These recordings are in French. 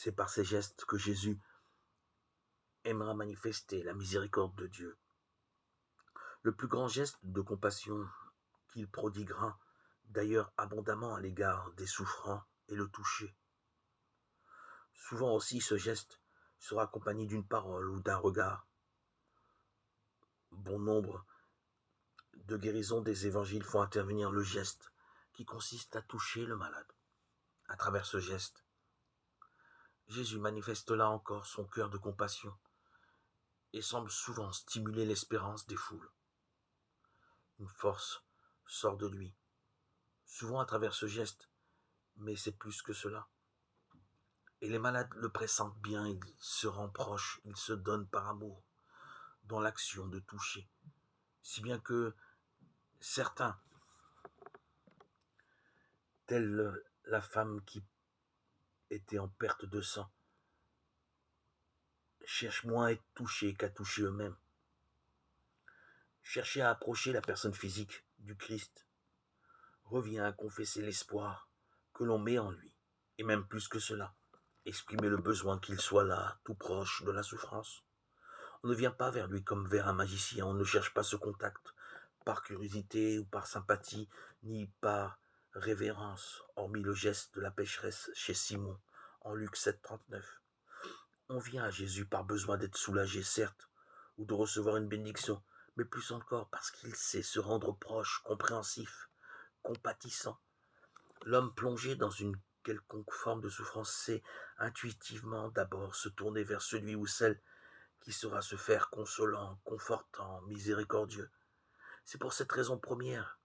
C'est par ces gestes que Jésus aimera manifester la miséricorde de Dieu. Le plus grand geste de compassion qu'il prodiguera d'ailleurs abondamment à l'égard des souffrants est le toucher. Souvent aussi ce geste sera accompagné d'une parole ou d'un regard. Bon nombre de guérisons des évangiles font intervenir le geste qui consiste à toucher le malade. À travers ce geste, Jésus manifeste là encore son cœur de compassion et semble souvent stimuler l'espérance des foules. Une force sort de lui, souvent à travers ce geste, mais c'est plus que cela. Et les malades le pressentent bien, ils se rendent proches, ils se donnent par amour dans l'action de toucher. Si bien que certains, telle la femme qui était en perte de sang, cherchent moins à être touchés qu'à toucher eux-mêmes. Chercher à approcher la personne physique du Christ revient à confesser l'espoir que l'on met en lui, et même plus que cela, exprimer le besoin qu'il soit là, tout proche de la souffrance. On ne vient pas vers lui comme vers un magicien, on ne cherche pas ce contact par curiosité ou par sympathie, ni par révérence, hormis le geste de la pécheresse chez Simon, en Luc 7,39. On vient à Jésus par besoin d'être soulagé, certes, ou de recevoir une bénédiction, mais plus encore parce qu'il sait se rendre proche, compréhensif, compatissant. L'homme plongé dans une quelconque forme de souffrance sait intuitivement d'abord se tourner vers celui ou celle qui saura se faire consolant, confortant, miséricordieux. C'est pour cette raison première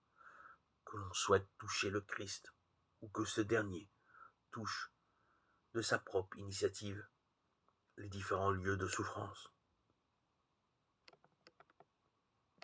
que l'on souhaite toucher le Christ, ou que ce dernier touche de sa propre initiative les différents lieux de souffrance.